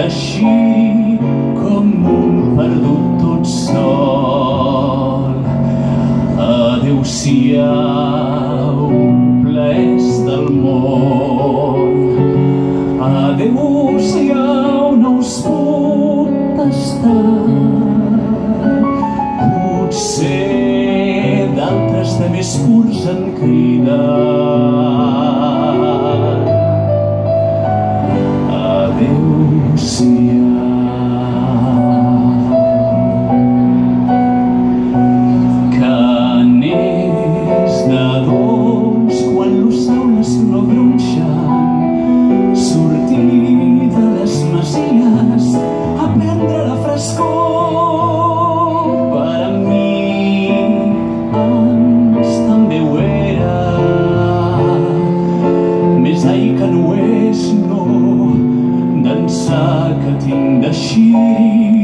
d'eixir com un perdut tot sol. Adéu-siau, plaers del món. Adéu-siau, no us puc tastar. Potser d'altres de més curts han cridat. Adéu-siau. Caners de dolç quan los saules no gronxen. Sortir de les masies a prendre la frescor. Per a mi ans també ho era. Més ai que no és, no, d'ençà que tinc d'eixir